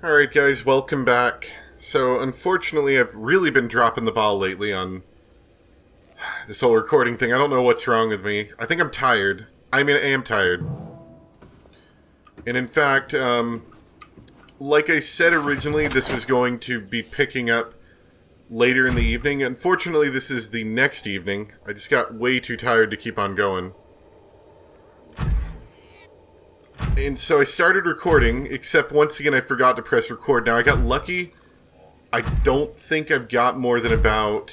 Alright guys, welcome back. So unfortunately I've really been dropping the ball lately on this whole recording thing. I don't know what's wrong with me. I think I'm tired. I am tired. And in fact, like I said originally, this was going to be picking up later in the evening. Unfortunately, this is the next evening. I just got way too tired to keep on going. And so I started recording, except once again I forgot to press record. Now I got lucky. I don't think I've got more than about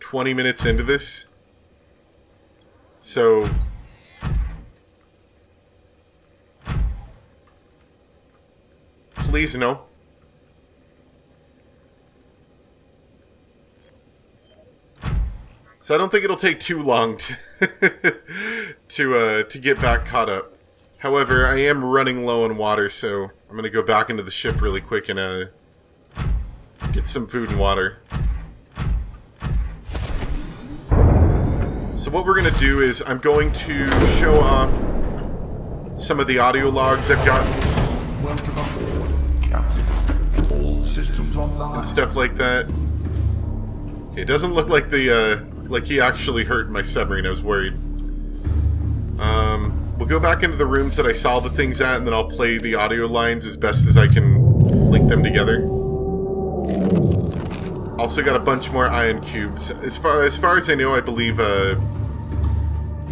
20 minutes into this. So please no. So I don't think it'll take too long to get back caught up. However, I am running low on water, so I'm going to go back into the ship really quick and get some food and water. So what we're going to do is I'm going to show off some of the audio logs I've got. Welcome aboard, Captain. All systems online. And stuff like that. Okay, it doesn't look like like he actually hurt my submarine. I was worried. We'll go back into the rooms that I saw the things at, and then I'll play the audio lines as best as I can link them together. Also got a bunch more ion cubes. As far as I know, I believe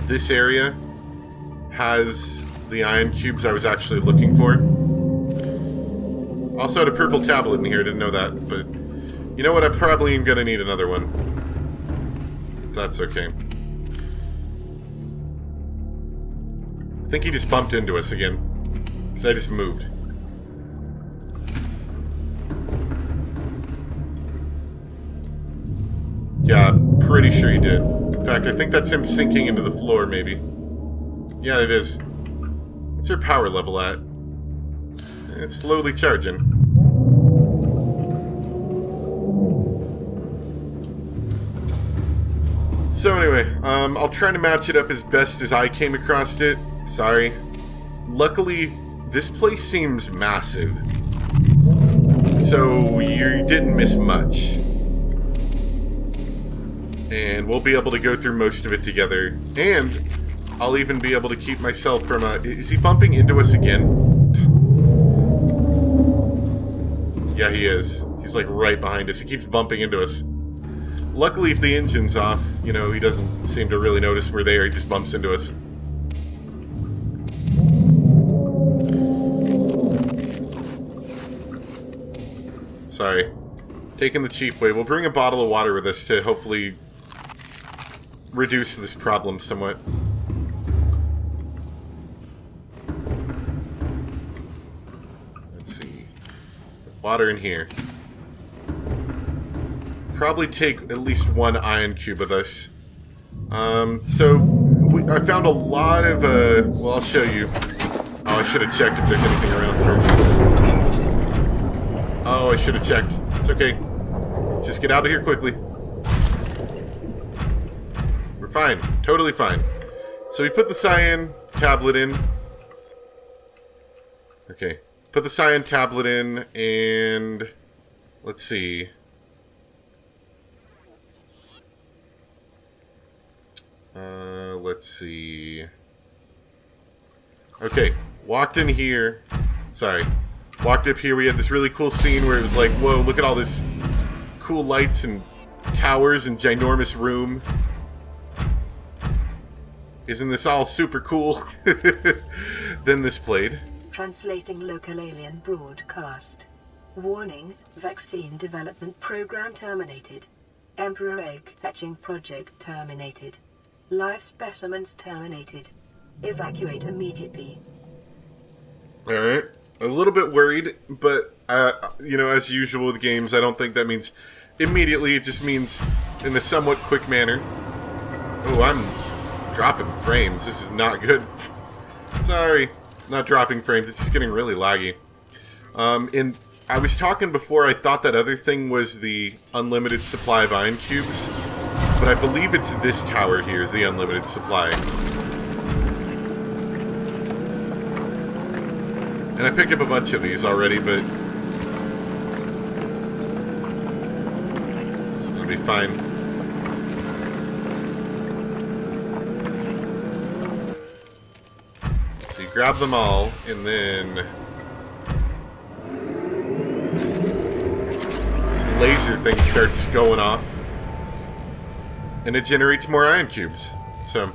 this area has the ion cubes I was actually looking for. Also had a purple tablet in here, didn't know that, but you know what, I probably am gonna need another one. That's okay. I think he just bumped into us again, because I just moved. Yeah, pretty sure he did. In fact, I think that's him sinking into the floor, maybe. Yeah, it is. What's your power level at? It's slowly charging. So anyway, I'll try to match it up as best as I came across it. Sorry. Luckily, this place seems massive. So you didn't miss much. And we'll be able to go through most of it together. And I'll even be able to keep myself from is he bumping into us again? Yeah, he is. He's like right behind us. He keeps bumping into us. Luckily, if the engine's off, you know, he doesn't seem to really notice we're there. He just bumps into us. Sorry. Taking the cheap way. We'll bring a bottle of water with us to hopefully reduce this problem somewhat. Let's see. Water in here. Probably take at least one ion cube with us. I found a lot of, well, I'll show you. Oh, I should have checked if there's anything around first. Oh, I should have checked. It's okay. Let's just get out of here quickly. We're fine. Totally fine. So we put the cyan tablet in. Okay. Put the cyan tablet in, and let's see. Let's see. Okay, walked in here. Sorry. Walked up here, we had this really cool scene where it was like, whoa, look at all this cool lights and towers and ginormous room. Isn't this all super cool? Then this played. Translating local alien broadcast. Warning, vaccine development program terminated. Emperor egg hatching project terminated. Live specimens terminated. Evacuate immediately. Alright. A little bit worried, but, you know, as usual with games, I don't think that means immediately. It just means in a somewhat quick manner. Oh, I'm dropping frames. This is not good. Sorry. Not dropping frames. It's just getting really laggy. And I was talking before, I thought that other thing was the unlimited supply of ion cubes. But I believe it's this tower here is the unlimited supply. And I picked up a bunch of these already, but it'll be fine. So you grab them all, and then this laser thing starts going off, and it generates more ion cubes. So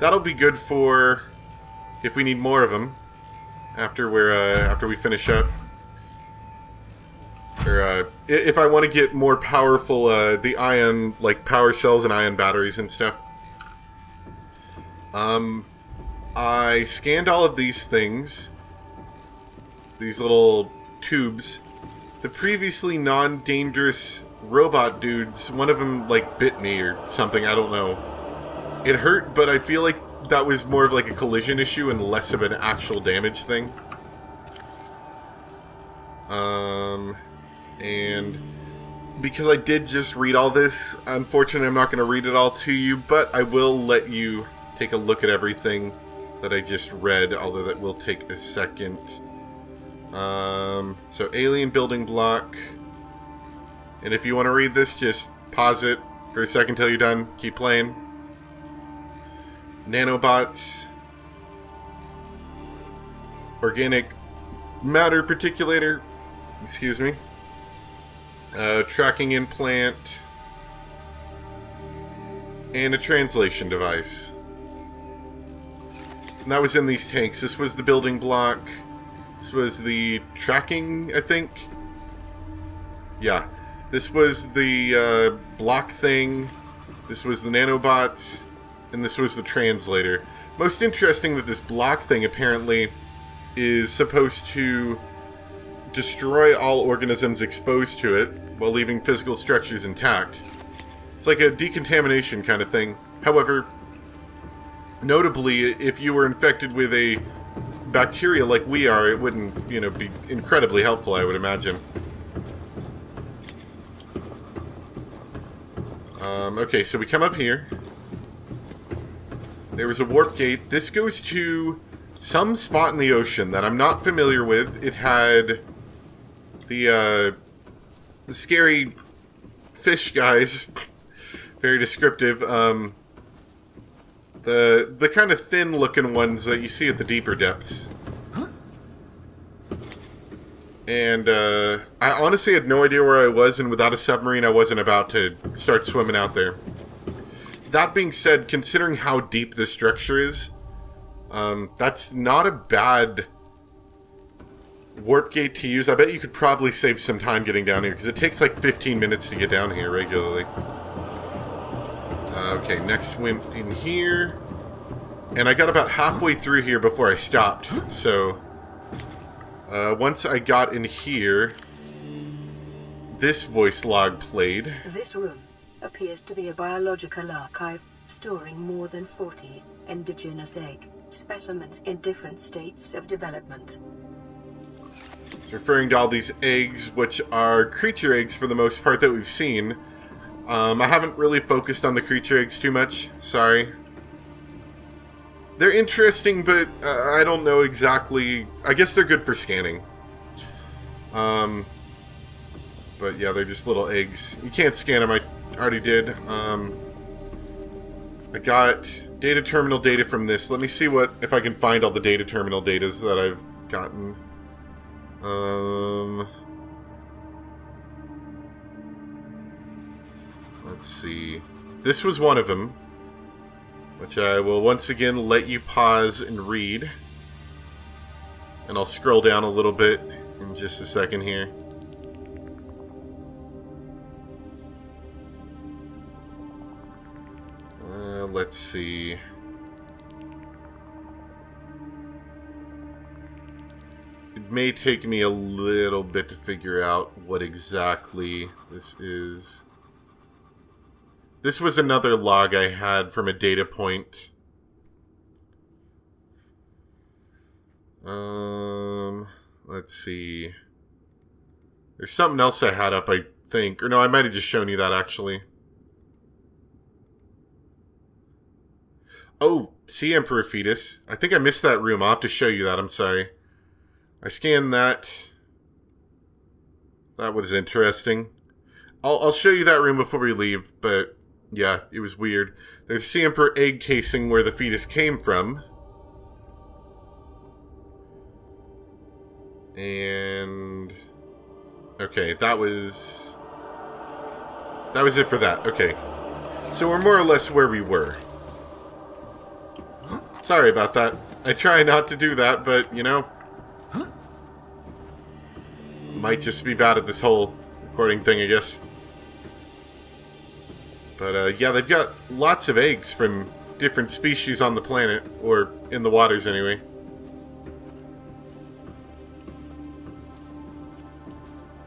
that'll be good for if we need more of them after we finish up. Or if I want to get more powerful, the ion, like power cells and ion batteries and stuff. I scanned all of these things, these little tubes. The previously non-dangerous robot dudes, one of them like bit me or something, I don't know. It hurt, but I feel like that was more of like a collision issue and less of an actual damage thing. And because I did just read all this, unfortunately I'm not going to read it all to you, but I will let you take a look at everything that I just read, although that will take a second. So alien building block. And if you want to read this, just pause it for a second till you're done. Keep playing. Nanobots. Organic matter particulator. Excuse me. Tracking implant. And a translation device. And that was in these tanks. This was the building block. This was the tracking, I think. Yeah. This was the block thing. This was the nanobots. And this was the translator. Most interesting that this block thing apparently is supposed to destroy all organisms exposed to it while leaving physical structures intact. It's like a decontamination kind of thing. However, notably, if you were infected with a bacteria like we are, it wouldn't, be incredibly helpful, I would imagine. Okay, so we come up here. There was a warp gate. This goes to some spot in the ocean that I'm not familiar with. It had the scary fish guys. Very descriptive. The kind of thin-looking ones that you see at the deeper depths. And I honestly had no idea where I was, and without a submarine, I wasn't about to start swimming out there. That being said, considering how deep this structure is, that's not a bad warp gate to use. I bet you could probably save some time getting down here, because it takes like 15 minutes to get down here regularly. Okay, next went in here. And I got about halfway through here before I stopped, so once I got in here, this voice log played. This room appears to be a biological archive storing more than 40 indigenous egg specimens in different states of development. It's referring to all these eggs, which are creature eggs for the most part that we've seen. I haven't really focused on the creature eggs too much, sorry. They're interesting, but I don't know exactly. I guess they're good for scanning. But yeah, they're just little eggs. You can't scan them, I already did. I got data terminal data from this. Let me see if I can find all the data terminal datas that I've gotten. Let's see. This was one of them, which I will once again let you pause and read. And I'll scroll down a little bit in just a second here. Let's see. It may take me a little bit to figure out what exactly this is. This was another log I had from a data point. Let's see. There's something else I had up, I think. Or no, I might have just shown you that, actually. Oh, see, Emperor Fetus. I think I missed that room. I'll have to show you that. I'm sorry. I scanned that. That was interesting. I'll show you that room before we leave, but yeah, it was weird. There's a Emperor egg casing where the fetus came from. And... okay, that was it for that. Okay. So we're more or less where we were. Sorry about that. I try not to do that, but, you know... might just be bad at this whole recording thing, I guess. But, yeah, they've got lots of eggs from different species on the planet, or in the waters anyway.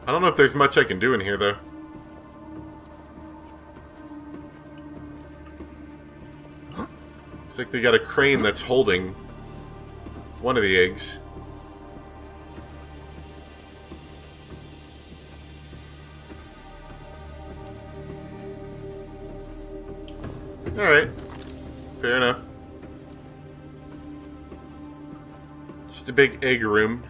I don't know if there's much I can do in here, though. Looks like they got a crane that's holding one of the eggs. Alright. Fair enough. Just a big egg room.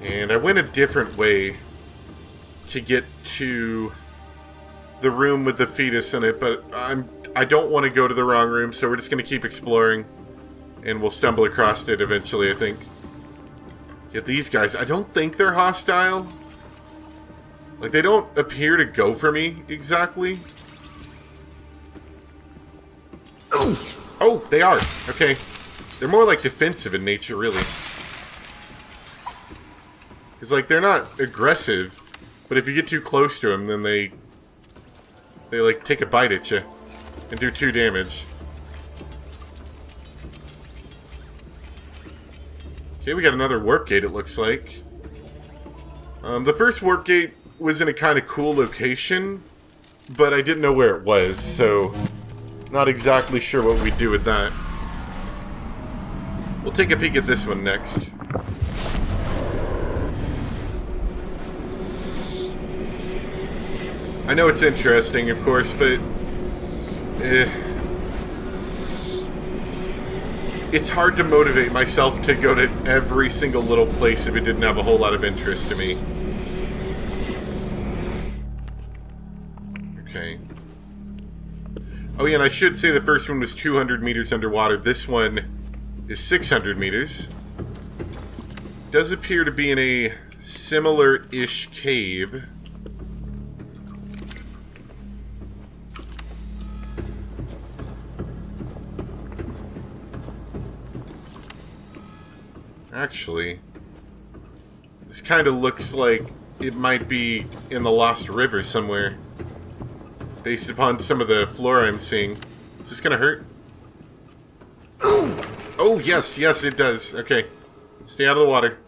And I went a different way to get to the room with the fetus in it, but I don't want to go to the wrong room, so we're just going to keep exploring, and we'll stumble across it eventually, I think. Yet these guys, I don't think they're hostile. Like, they don't appear to go for me, exactly. Oh, they are. Okay. They're more like defensive in nature, really. Because, like, they're not aggressive, but if you get too close to them, then they like, take a bite at you and do 2 damage. Okay, we got another warp gate, it looks like. The first warp gate was in a kind of cool location, but I didn't know where it was, so not exactly sure what we'd do with that. We'll take a peek at this one next. I know it's interesting, of course, but... it's hard to motivate myself to go to every single little place if it didn't have a whole lot of interest to me. Okay. Oh yeah, and I should say the first one was 200 meters underwater. This one is 600 meters. Does appear to be in a similar-ish cave. Actually, this kind of looks like it might be in the Lost River somewhere, based upon some of the flora I'm seeing. Is this gonna hurt? Oh, yes, yes, it does. Okay. Stay out of the water.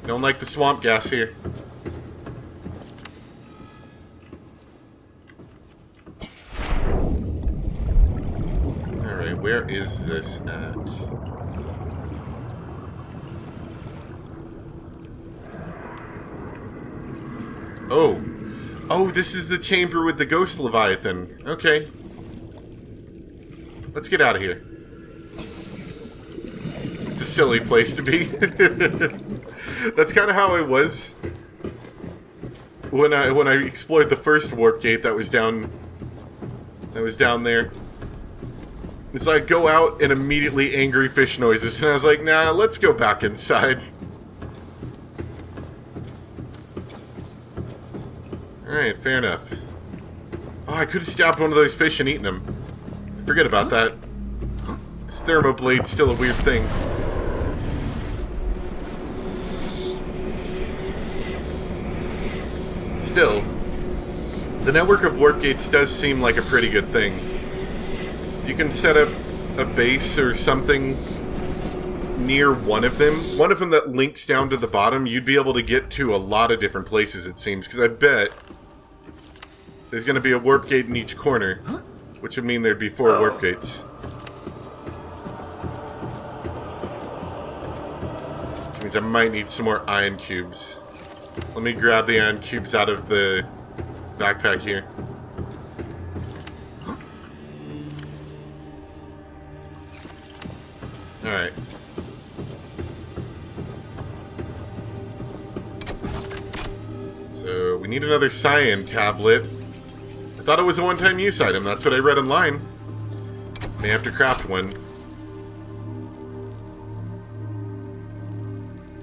Don't like the swamp gas here. Alright, where is this at? Oh. Oh, this is the chamber with the ghost Leviathan. Okay. Let's get out of here. It's a silly place to be. That's kind of how I was when I explored the first warp gate that was down there. It's like go out and immediately angry fish noises, and I was like, nah, let's go back inside. Alright, fair enough. Oh, I could have stabbed one of those fish and eaten them. Forget about that. This thermoblade's still a weird thing. Still, the network of warp gates does seem like a pretty good thing. If you can set up a base or something near one of them that links down to the bottom, you'd be able to get to a lot of different places, it seems, because I bet there's going to be a warp gate in each corner, which would mean there'd be 4 warp gates. Which means I might need some more ion cubes. Let me grab the ion cubes out of the backpack here. Alright. So, we need another cyan tablet. I thought it was a one-time use item. That's what I read online. May have to craft one.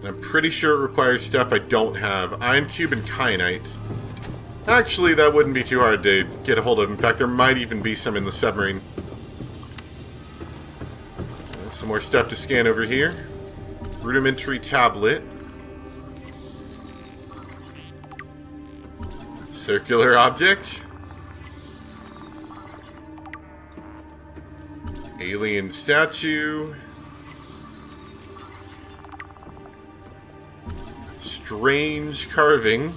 I'm pretty sure it requires stuff I don't have. Ion Cube and Kyanite. Actually, that wouldn't be too hard to get a hold of. In fact, there might even be some in the submarine. Some more stuff to scan over here. Rudimentary tablet. Circular object. Alien statue. Strange carving.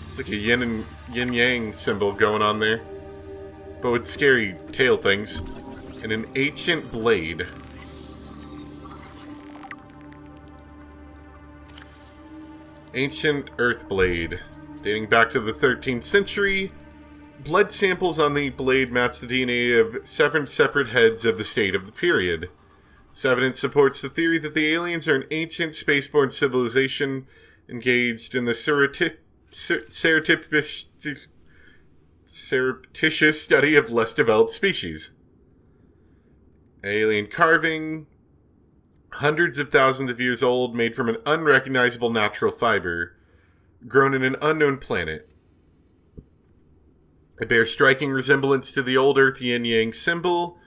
It's like a yin and yin-yang symbol going on there. But with scary tail things. And an ancient blade. Ancient earth blade. Dating back to the 13th century, blood samples on the blade match the DNA of 7 separate heads of the state of the period. This evidence supports the theory that the aliens are an ancient spaceborne civilization engaged in the surreptitious study of less developed species. Alien carving, hundreds of thousands of years old, made from an unrecognizable natural fiber, grown in an unknown planet. It bears striking resemblance to the old Earth yin-yang symbol.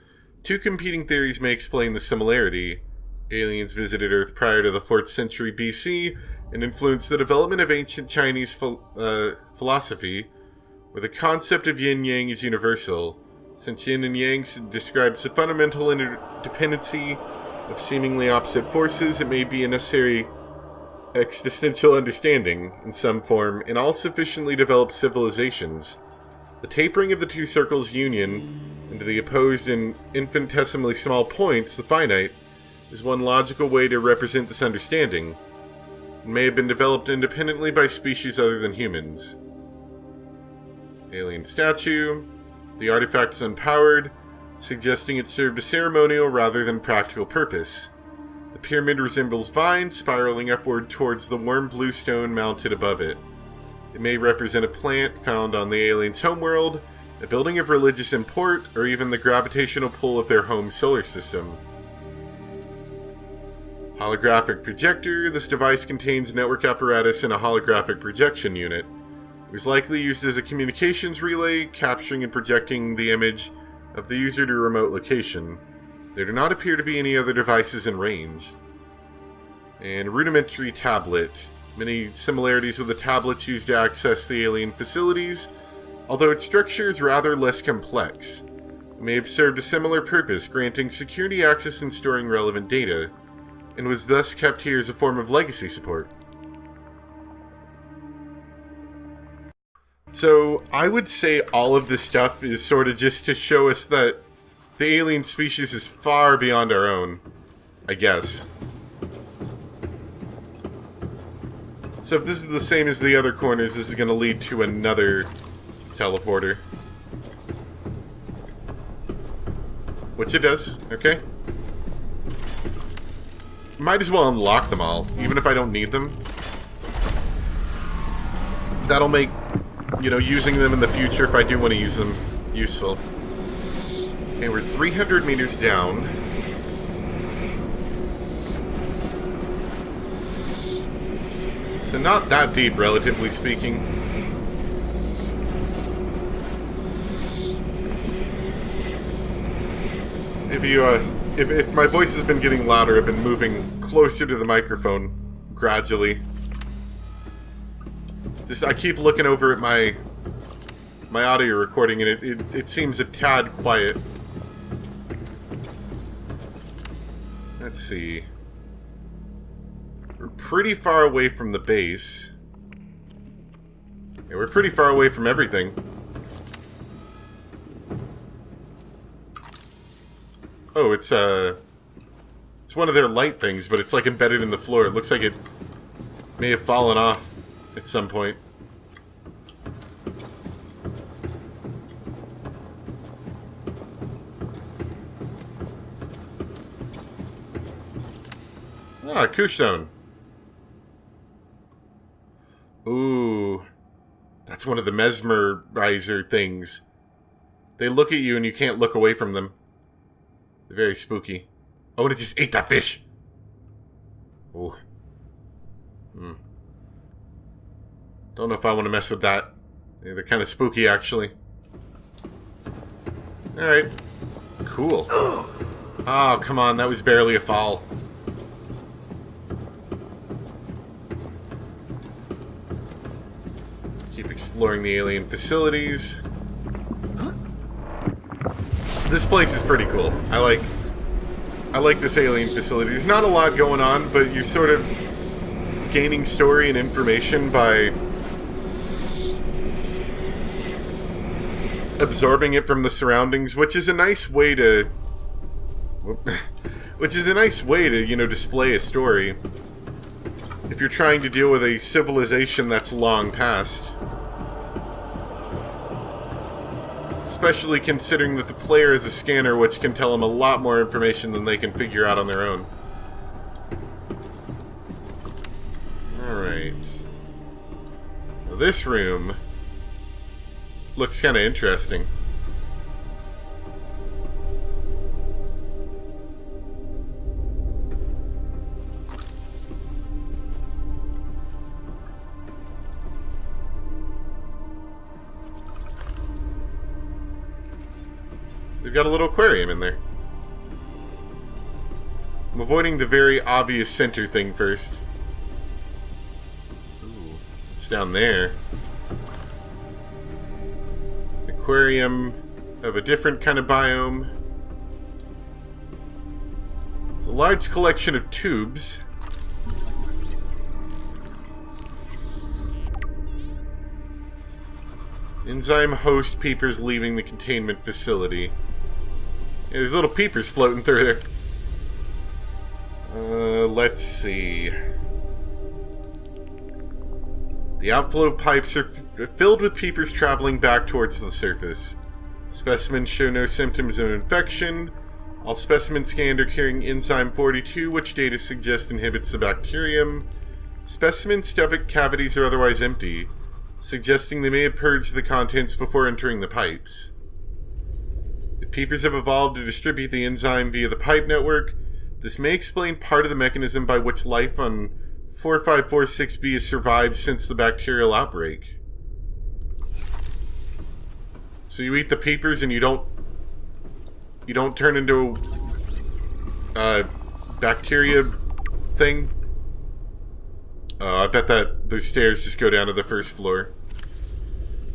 Two competing theories may explain the similarity. Aliens visited Earth prior to the 4th century BC and influenced the development of ancient Chinese philosophy, where the concept of yin-yang is universal. Since yin and yang describes the fundamental interdependency of seemingly opposite forces, it may be a necessary existential understanding, in some form, in all sufficiently developed civilizations. The tapering of the two circles' union into the opposed and infinitesimally small points, the finite, is one logical way to represent this understanding. It may have been developed independently by species other than humans. Alien statue. The artifact is unpowered, suggesting it served a ceremonial rather than practical purpose. The pyramid resembles vines spiraling upward towards the warm blue stone mounted above it. It may represent a plant found on the aliens' homeworld, a building of religious import, or even the gravitational pull of their home solar system. Holographic projector. This device contains network apparatus and a holographic projection unit. It was likely used as a communications relay, capturing and projecting the image of the user to a remote location. There do not appear to be any other devices in range. And rudimentary tablet. Many similarities with the tablets used to access the alien facilities, although its structure is rather less complex. It may have served a similar purpose, granting security access and storing relevant data, and was thus kept here as a form of legacy support. So, I would say all of this stuff is sort of just to show us that the alien species is far beyond our own, I guess. So if this is the same as the other corners, this is going to lead to another teleporter. Which it does, okay. Might as well unlock them all, even if I don't need them. That'll make, you know, using them in the future, if I do want to use them, useful. Okay, we're 300 meters down. So not that deep, relatively speaking. If my voice has been getting louder, I've been moving closer to the microphone gradually. Just I keep looking over at my audio recording, and it seems a tad quiet. Let's see. We're pretty far away from the base. Yeah, we're pretty far away from everything. Oh, it's It's one of their light things, but it's like embedded in the floor. It looks like it may have fallen off at some point. Ah, Kushstone. Ooh. That's one of the mesmerizer things. They look at you and you can't look away from them. They're very spooky. Oh, and it just ate that fish. Ooh. Don't know if I want to mess with that. They're kind of spooky, actually. Alright. Cool. Oh, come on. That was barely a foul. Keep exploring the alien facilities. This place is pretty cool. I like this alien facility. There's not a lot going on, but you're sort of gaining story and information by absorbing it from the surroundings, which is a nice way to you know, display a story if you're trying to deal with a civilization that's long past. Especially considering that the player is a scanner, which can tell them a lot more information than they can figure out on their own. Alright. Well, this room looks kind of interesting. They've got a little aquarium in there. I'm avoiding the very obvious center thing first. Ooh, it's down there. Aquarium of a different kind of biome. It's a large collection of tubes. Enzyme host peepers leaving the containment facility. Yeah, there's little peepers floating through there. Let's see. The outflow pipes are filled with peepers traveling back towards the surface. Specimens show no symptoms of infection. All specimens scanned are carrying enzyme 42, which data suggests inhibits the bacterium. Specimen stomach cavities are otherwise empty, suggesting they may have purged the contents before entering the pipes. The peepers have evolved to distribute the enzyme via the pipe network. This may explain part of the mechanism by which life on 4546b has survived since the bacterial outbreak. So you eat the peepers and you don't turn into a bacteria thing? I bet that those stairs just go down to the first floor.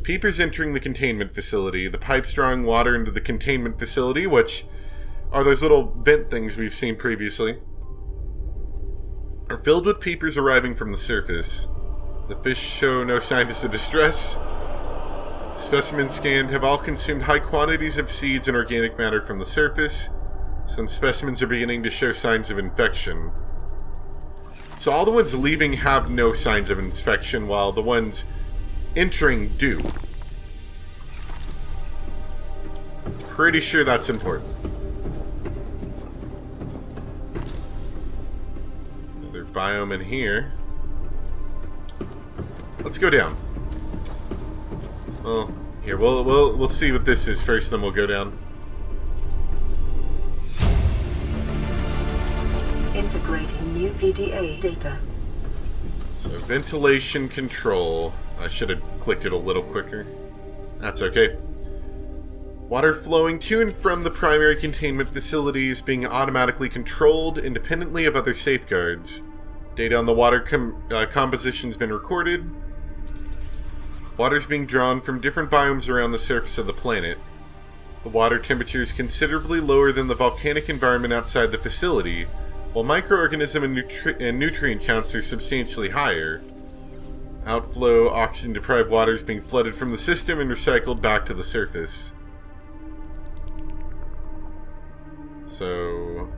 Peepers entering the containment facility. The pipes drawing water into the containment facility, which are those little vent things we've seen previously, are filled with peepers arriving from the surface. The fish show no signs of distress. Specimens scanned have all consumed high quantities of seeds and organic matter from the surface. Some specimens are beginning to show signs of infection. So all the ones leaving have no signs of infection, while the ones entering do. Pretty sure that's important. Another biome in here. Let's go down. Oh, here, we'll see what this is first, then we'll go down. Integrating new PDA data. So, ventilation control. I should have clicked it a little quicker. That's okay. Water flowing to and from the primary containment facilities being automatically controlled independently of other safeguards. Data on the water composition has been recorded. Water is being drawn from different biomes around the surface of the planet. The water temperature is considerably lower than the volcanic environment outside the facility, while microorganism and nutrient counts are substantially higher. Outflow oxygen-deprived water is being flooded from the system and recycled back to the surface. So,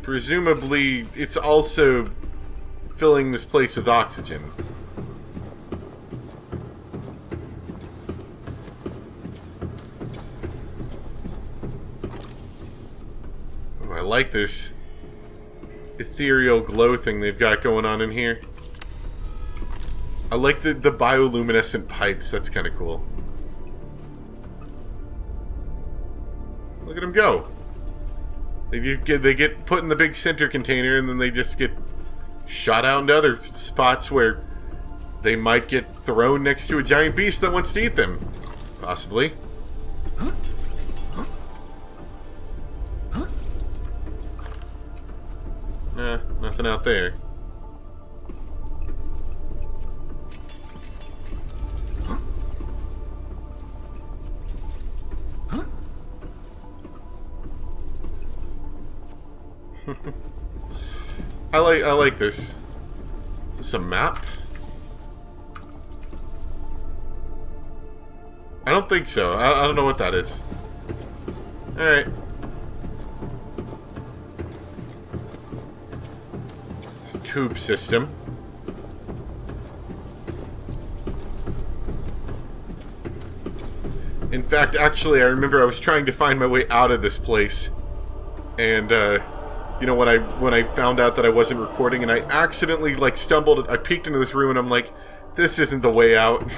Presumably, it's also filling this place with oxygen. Oh, I like this ethereal glow thing they've got going on in here. I like the bioluminescent pipes. That's kind of cool. Look at them go. They get put in the big center container, and then they just get shot out into other spots where they might get thrown next to a giant beast that wants to eat them. Possibly. Nothing out there. I like this. Is this a map? I don't think so. I don't know what that is. Alright. It's a tube system. In fact, actually, I remember I was trying to find my way out of this place. And, you know, when I found out that I wasn't recording, and I accidentally, like, stumbled, I peeked into this room, and I'm like, this isn't the way out.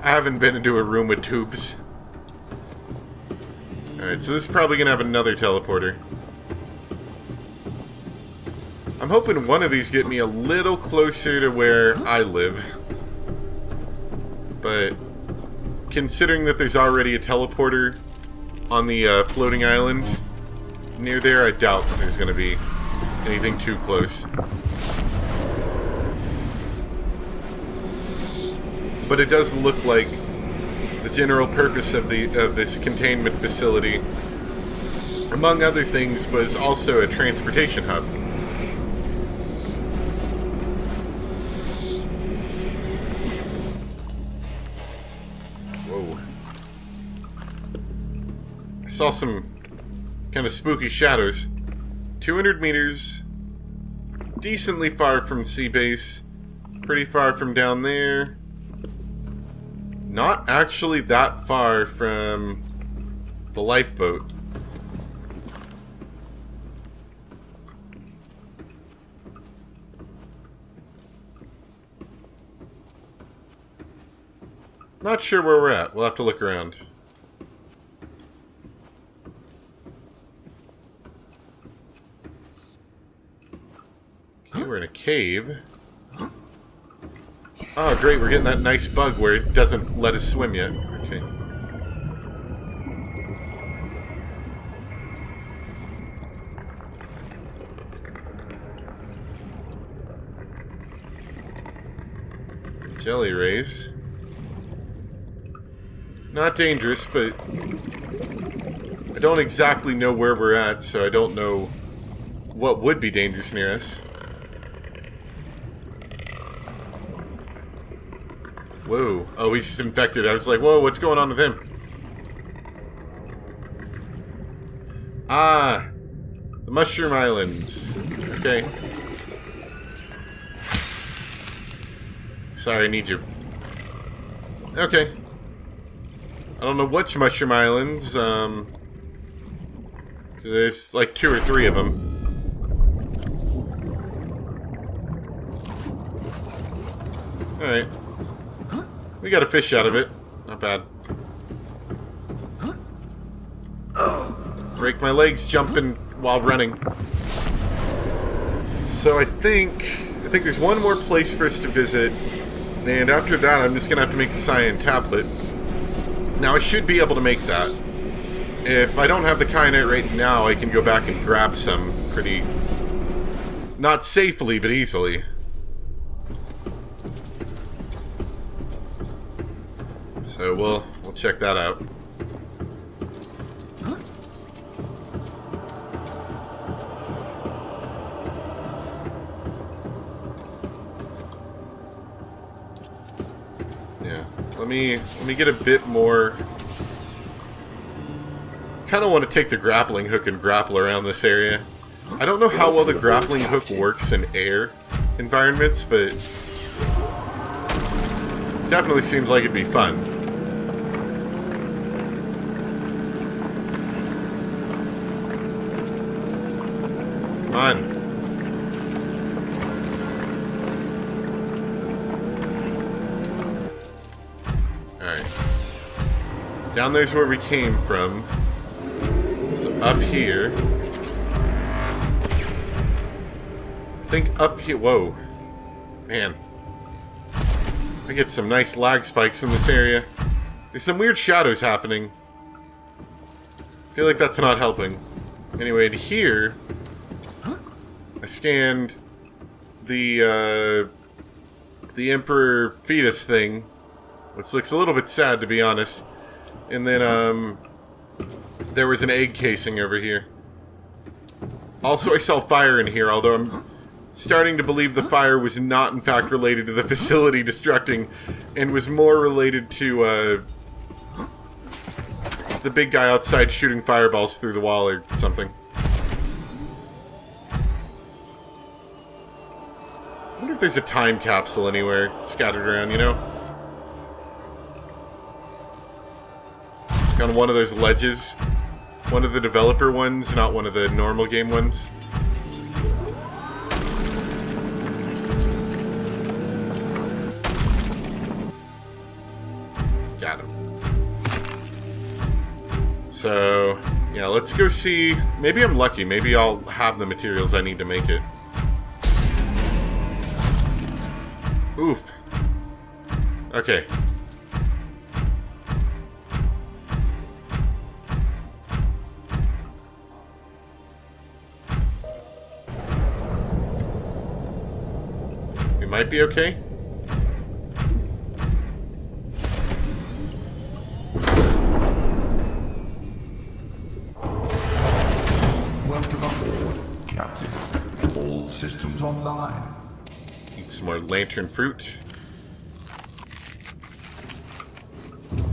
I haven't been into a room with tubes. Alright, so this is probably going to have another teleporter. I'm hoping one of these get me a little closer to where I live. But considering that there's already a teleporter on the floating island near there, I doubt that there's going to be anything too close. But it does look like the general purpose of this containment facility, among other things, was also a transportation hub. Whoa. I saw some kind of spooky shadows. 200 meters, decently far from sea base, pretty far from down there. Not actually that far from the lifeboat. Not sure where we're at. We'll have to look around. Okay, we're in a cave. Oh, great, we're getting that nice bug where it doesn't let us swim yet. Okay. Some jelly rays. Not dangerous, but I don't exactly know where we're at, so I don't know what would be dangerous near us. Whoa. Oh, he's infected. I was like, whoa, what's going on with him? Ah! The Mushroom Islands. Okay. Sorry, I need you. Okay. I don't know which Mushroom Islands, there's like 2 or 3 of them. Alright. We got a fish out of it. Not bad. Break my legs jumping while running. So I think there's one more place for us to visit, and after that I'm just gonna have to make the cyan tablet. Now I should be able to make that. If I don't have the kyanite right now, I can go back and grab some pretty, not safely, but easily. So we'll check that out. Yeah, let me get a bit more. Kind of want to take the grappling hook and grapple around this area. I don't know how well the grappling hook works in air environments, but definitely seems like it'd be fun. Come on. Alright. Down there's where we came from. So up here. I think up here. Whoa. Man. I get some nice lag spikes in this area. There's some weird shadows happening. I feel like that's not helping. Anyway, to here, I scanned the Emperor fetus thing, which looks a little bit sad, to be honest. And then, there was an egg casing over here. Also, I saw fire in here, although I'm starting to believe the fire was not, in fact, related to the facility destructing, and was more related to, the big guy outside shooting fireballs through the wall or something. I wonder if there's a time capsule anywhere scattered around, you know? Like on one of those ledges. One of the developer ones, not one of the normal game ones. Got him. So, yeah, let's go see. Maybe I'm lucky. Maybe I'll have the materials I need to make it. Oof. Okay. We might be okay. Welcome aboard, Captain. All systems online. Eat some more lantern fruit.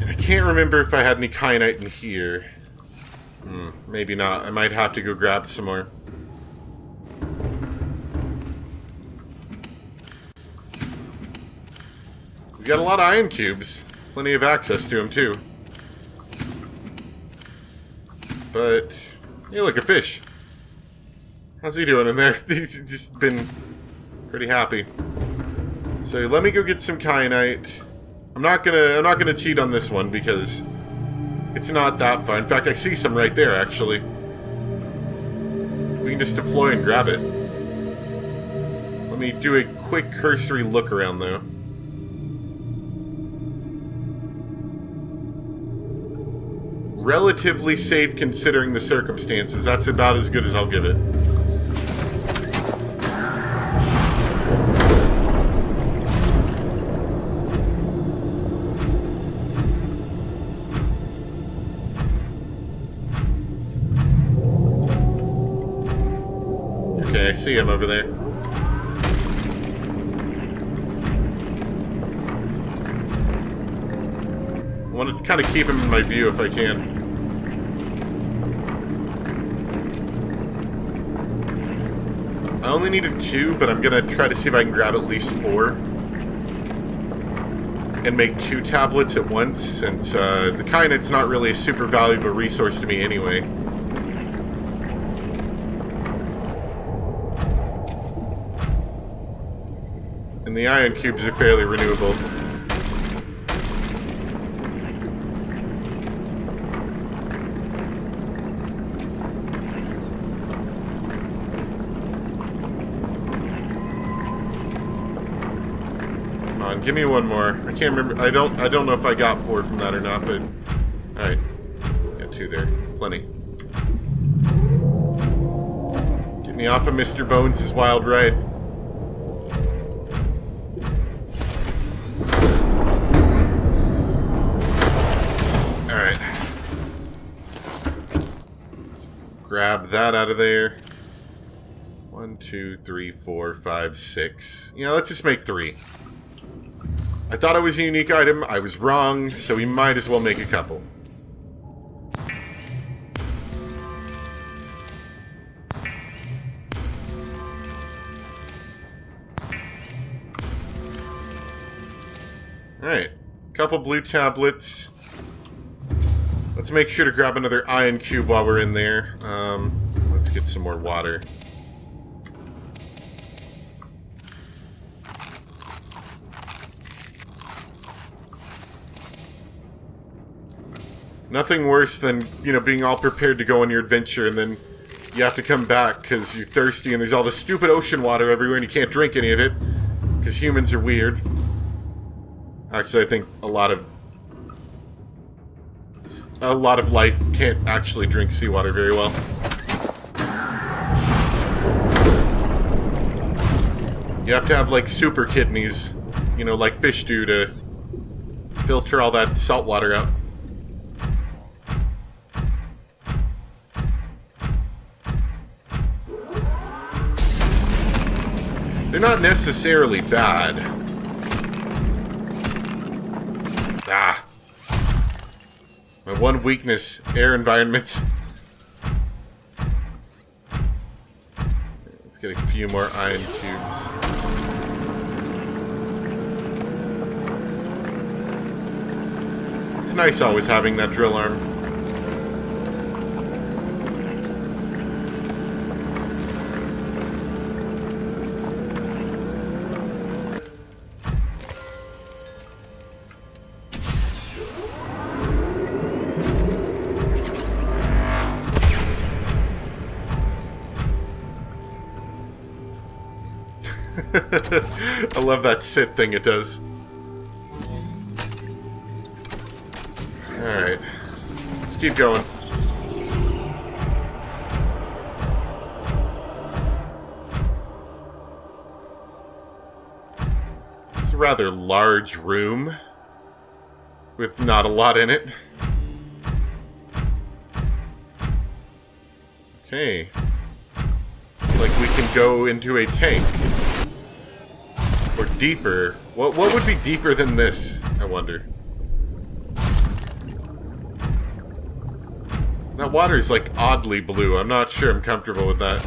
And I can't remember if I had any kyanite in here. Maybe not. I might have to go grab some more. We got a lot of iron cubes. Plenty of access to them, too. But, hey, look, a fish. How's he doing in there? He's just been pretty happy. So let me go get some kyanite. I'm not gonna cheat on this one because it's not that far. In fact, I see some right there, actually. We can just deploy and grab it. Let me do a quick cursory look around, though. Relatively safe considering the circumstances. That's about as good as I'll give it. Okay, I see him over there. I want to kind of keep him in my view if I can. I only needed 2, but I'm going to try to see if I can grab at least 4. And make 2 tablets at once, since the kyanite's not really a super valuable resource to me anyway. And the ion cubes are fairly renewable. Give me one more. I can't remember. I don't know if I got 4 from that or not, but alright. Got 2 there. Plenty. Get me off of Mr. Bones' wild ride. Alright. Grab that out of there. 1, 2, 3, 4, 5, 6. You know, let's just make 3. I thought it was a unique item. I was wrong, so we might as well make a couple. Alright. Couple blue tablets. Let's make sure to grab another ion cube while we're in there. Let's get some more water. Nothing worse than, being all prepared to go on your adventure and then you have to come back because you're thirsty and there's all this stupid ocean water everywhere and you can't drink any of it because humans are weird. Actually, I think a lot of life can't actually drink seawater very well. You have to have, like, super kidneys, like fish do, to filter all that salt water out. They're not necessarily bad. Ah. My one weakness, air environments. Let's get a few more ion cubes. It's nice always having that drill arm. I love that sit thing it does. Alright. Let's keep going. It's a rather large room with not a lot in it. Okay. Like we can go into a tank. Or deeper. What would be deeper than this, I wonder? That water is like oddly blue. I'm not sure I'm comfortable with that.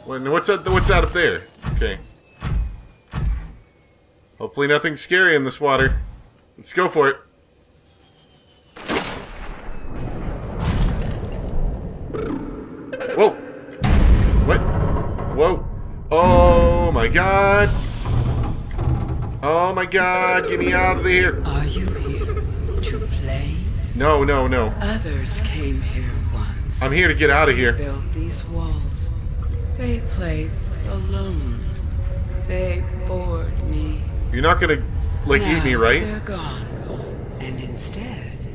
What's that up there? Okay. Hopefully nothing scary in this water. Let's go for it. Whoa! What? Whoa! Oh my god! Oh my god, get me out of here! Are you here to play? No, no, no. Others came here once. I'm here to get out of here. They built these walls. They played alone. They bored me. You're not gonna, like, Now eat me, right? They're gone. And instead,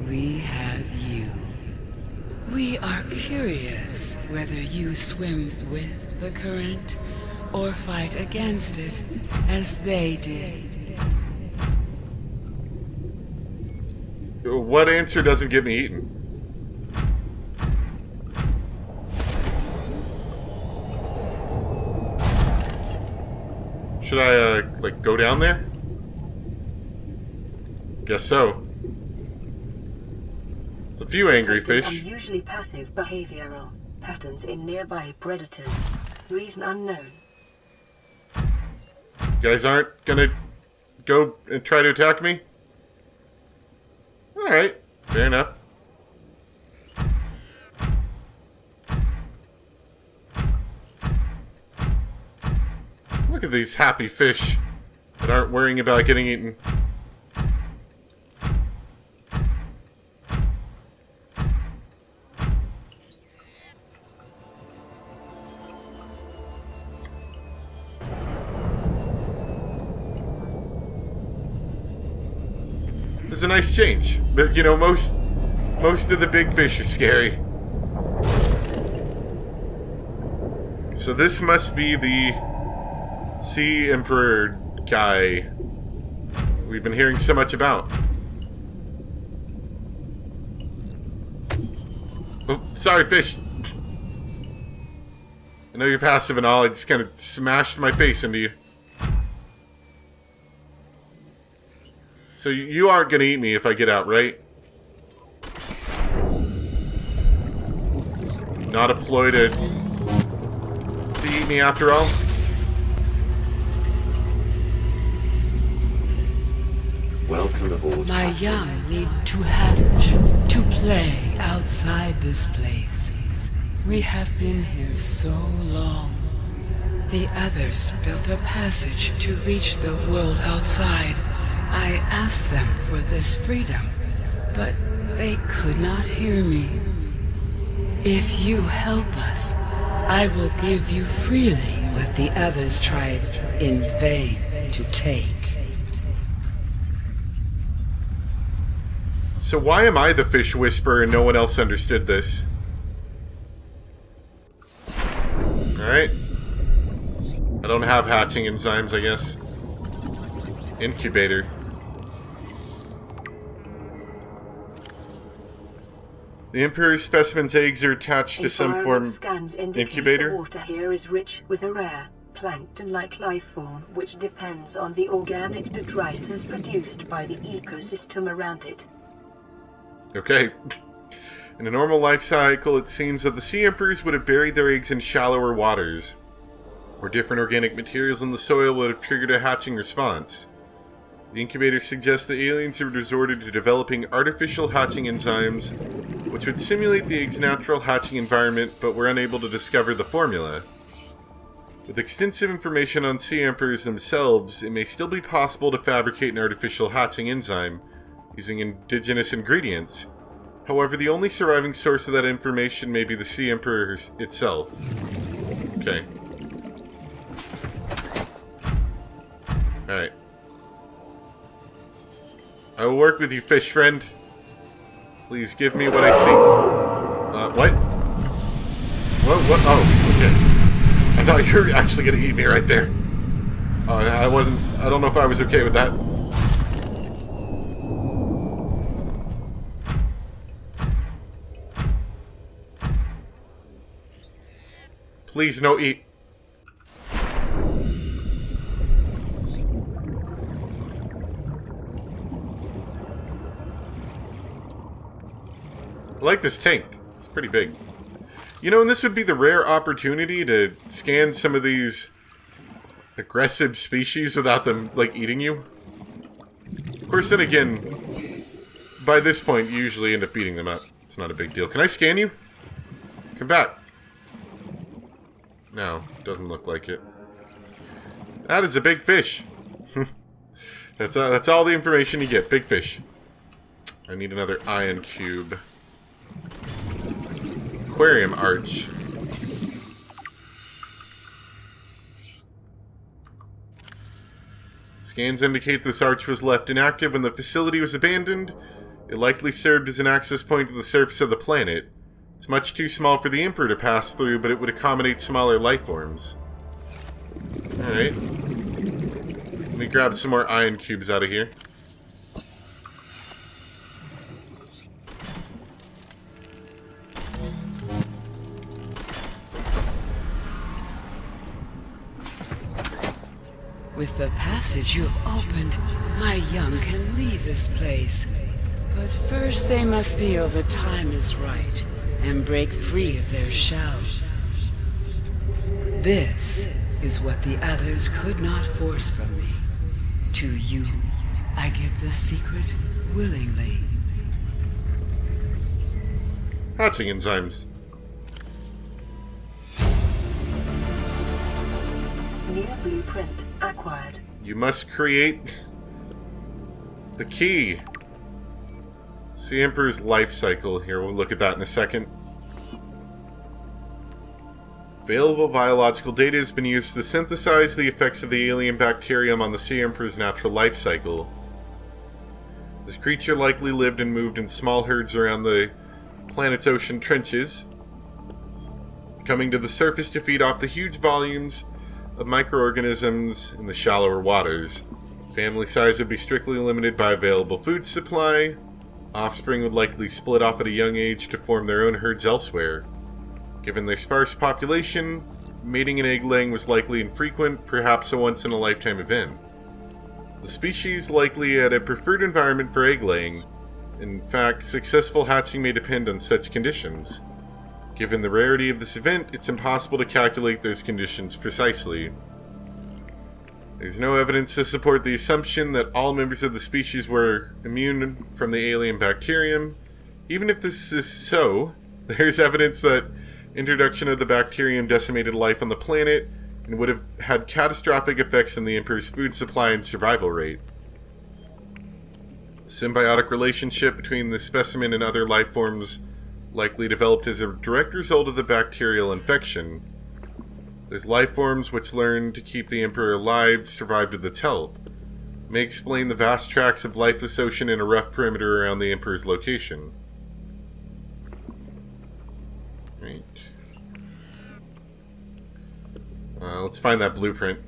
we have you. We are curious whether you swim with the current or fight against it, as they did. What answer doesn't get me eaten? Should I, like, go down there? Guess so. There's a few angry Detected fish. Unusually passive behavioral patterns in nearby predators. Reason unknown. You guys aren't gonna go and try to attack me? Alright, fair enough. Look at these happy fish that aren't worrying about getting eaten. It's a nice change, but most of the big fish are scary. So this must be the Sea Emperor guy we've been hearing so much about. Oh, sorry, fish. I know you're passive and all, I just kind of smashed my face into you. So you aren't gonna eat me if I get out, right? Not a ploy to eat me after all? Welcome aboard, My Captain. young need to hatch, to play outside this place. We have been here so long. The others built a passage to reach the world outside. I asked them for this freedom, but they could not hear me. If you help us, I will give you freely what the others tried in vain to take. So why am I the fish whisperer and no one else understood this? Alright. I don't have hatching enzymes, I guess. Incubator. The Emperor's specimen's eggs are attached to some form Environment scans indicate incubator. the water here is rich with a rare, plankton-like life form which depends on the organic detritus produced by the ecosystem around it. Okay. In a normal life cycle, it seems that the sea emperors would have buried their eggs in shallower waters, where different organic materials in the soil would have triggered a hatching response. The incubator suggests that aliens have resorted to developing artificial hatching enzymes, which would simulate the egg's natural hatching environment, but were unable to discover the formula. With extensive information on sea emperors themselves, it may still be possible to fabricate an artificial hatching enzyme using indigenous ingredients. However, the only surviving source of that information may be the sea emperor itself. Okay. Alright. I will work with you, fish friend. Please give me what I see. What? What? Oh, okay. I thought you were actually gonna eat me right there. I wasn't... I don't know if I was okay with that. Please, no eat. I like this tank. It's pretty big. You know, and this would be the rare opportunity to scan some of these aggressive species without them, like, eating you. Of course, then again, by this point, you usually end up beating them up. It's not a big deal. Can I scan you? Come back. No, doesn't look like it. That is a big fish. That's all the information you get. Big fish. I need another ion cube. Aquarium arch. Scans indicate this arch was left inactive when the facility was abandoned. It likely served as an access point to the surface of the planet. It's much too small for the Emperor to pass through, but it would accommodate smaller life forms. Alright. Let me grab some more ion cubes out of here. With the passage you have opened, my young can leave this place. But first they must feel the time is right and break free of their shells. This is what the others could not force from me. To you, I give the secret willingly. Hatching enzymes. New blueprint acquired. You must create the key. See Emperor's life cycle here. We'll look at that in a second. Available biological data has been used to synthesize the effects of the alien bacterium on the Sea Emperor's natural life cycle. This creature likely lived and moved in small herds around the planet's ocean trenches, coming to the surface to feed off the huge volumes of microorganisms in the shallower waters. Family size would be strictly limited by available food supply. Offspring would likely split off at a young age to form their own herds elsewhere. Given their sparse population, mating and egg laying was likely infrequent, perhaps a once-in-a-lifetime event. The species likely had a preferred environment for egg laying. In fact, successful hatching may depend on such conditions. Given the rarity of this event, it's impossible to calculate those conditions precisely. There's no evidence to support the assumption that all members of the species were immune from the alien bacterium. Even if this is so, there's evidence that introduction of the bacterium decimated life on the planet and would have had catastrophic effects on the Emperor's food supply and survival rate. The symbiotic relationship between the specimen and other life forms likely developed as a direct result of the bacterial infection. Those life forms which learned to keep the Emperor alive survived with its help. May explain the vast tracts of lifeless ocean and a rough perimeter around the Emperor's location. Right. Let's find that blueprint.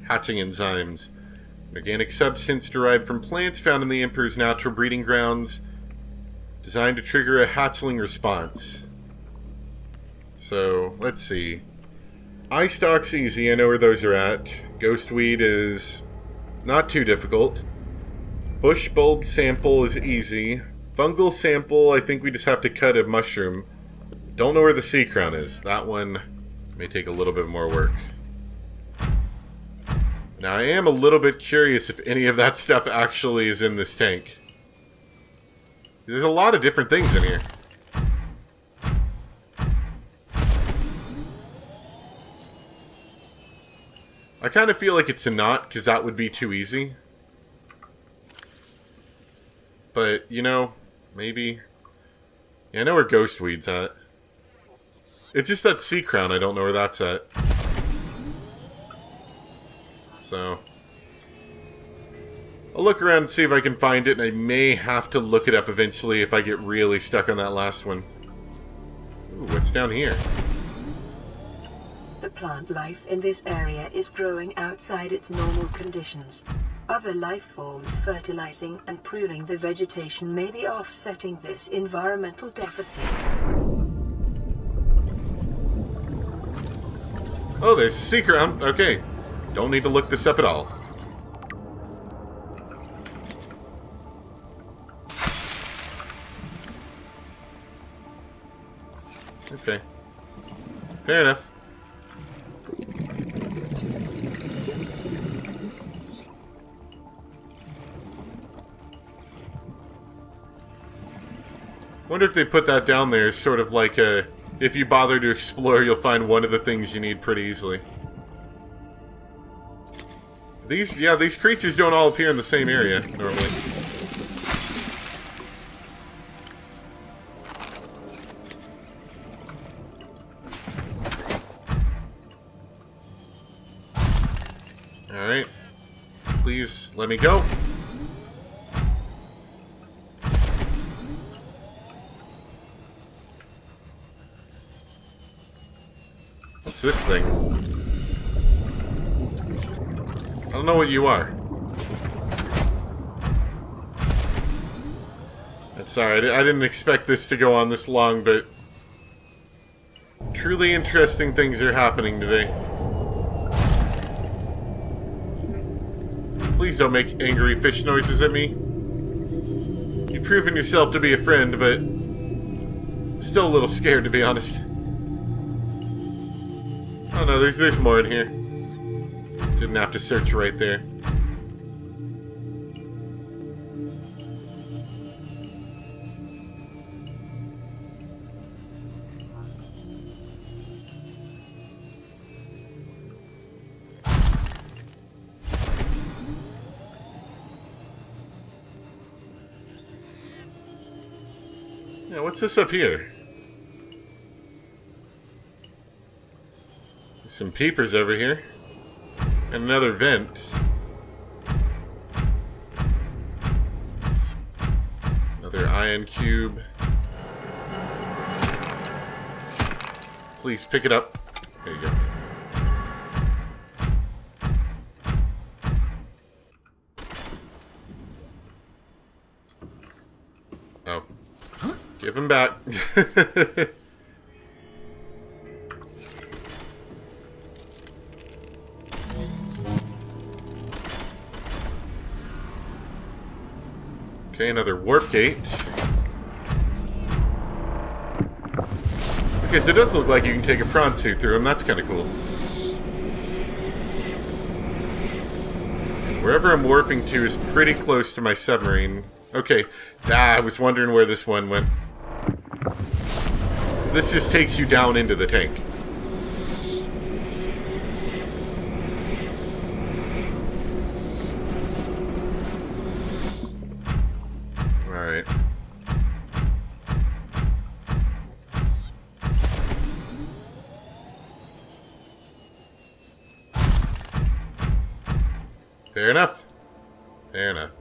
Hatching enzymes. An organic substance derived from plants found in the Emperor's natural breeding grounds, designed to trigger a hatchling response. So, let's see. Eye stalk's easy, I know where those are at. Ghostweed is not too difficult. Bush bulb sample is easy. Fungal sample, I think we just have to cut a mushroom. Don't know where the sea crown is. That one may take a little bit more work. Now, I am a little bit curious if any of that stuff actually is in this tank. There's a lot of different things in here. I kind of feel like it's a not, because that would be too easy. But, you know, maybe... Yeah, I know where Ghostweed's at. It's just that sea crown, I don't know where that's at. So... I'll look around and see if I can find it, and I may have to look it up eventually if I get really stuck on that last one. Ooh, what's down here? The plant life in this area is growing outside its normal conditions. Other life forms fertilizing and pruning the vegetation may be offsetting this environmental deficit. Oh, there's a sea crown. Okay. Don't need to look this up at all. Okay. Fair enough. Wonder if they put that down there as sort of like a... If you bother to explore, you'll find one of the things you need pretty easily. These creatures don't all appear in the same area, normally. Alright. Please, let me go. What's this thing? I don't know what you are. Sorry, I didn't expect this to go on this long, but... Truly interesting things are happening today. Please don't make angry fish noises at me. You've proven yourself to be a friend, but... I'm still a little scared, to be honest. Oh no, there's more in here. Didn't have to search right there. Yeah, what's this up here? There's some peepers over here. And another vent. Another ion cube. Please pick it up. There you go. Oh. Give him back. Okay, another warp gate. Okay, so it does look like you can take a prawn suit through them. That's kind of cool. Wherever I'm warping to is pretty close to my submarine. Okay, I was wondering where this one went. This just takes you down into the tank. Alright. Fair enough. Fair enough.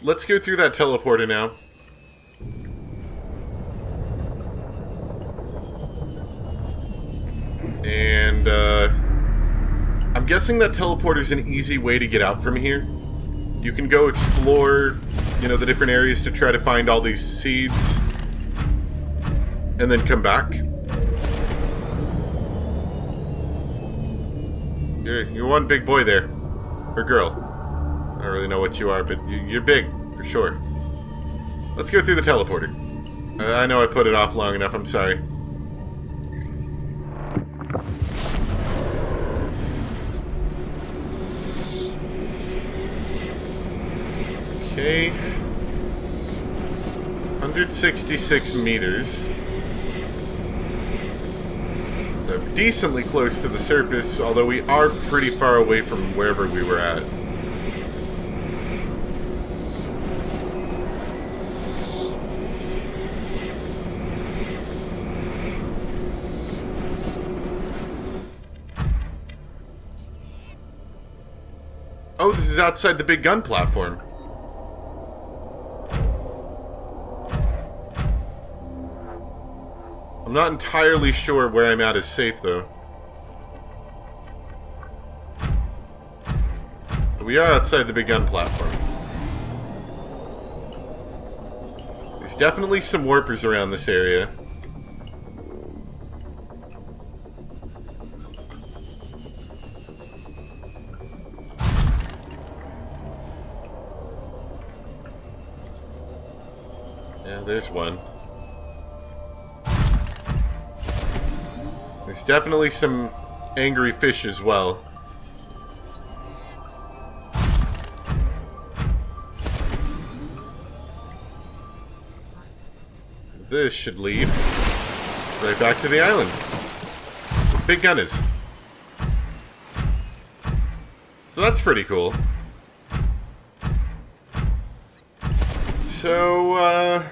Let's go through that teleporter now. And, I'm guessing that teleporter is an easy way to get out from here. You can go explore, you know, the different areas to try to find all these seeds. And then come back. You're one big boy there. Or girl. I don't really know what you are, but you're big, for sure. Let's go through the teleporter. I know I put it off long enough, I'm sorry. Okay. 166 meters. So decently close to the surface, although we are pretty far away from wherever we were at. Oh, this is outside the big gun platform. I'm not entirely sure where I'm at is safe, though. But we are outside the big gun platform. There's definitely some warpers around this area. Yeah, there's one. There's definitely some angry fish as well. So this should lead right back to the island. Where the big gun is. So that's pretty cool. So,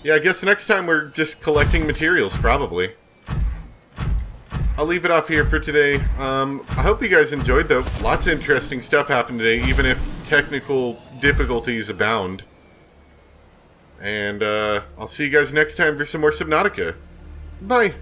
yeah, I guess next time we're just collecting materials, probably. I'll leave it off here for today. I hope you guys enjoyed, though. Lots of interesting stuff happened today, even if technical difficulties abound. And, I'll see you guys next time for some more Subnautica. Bye!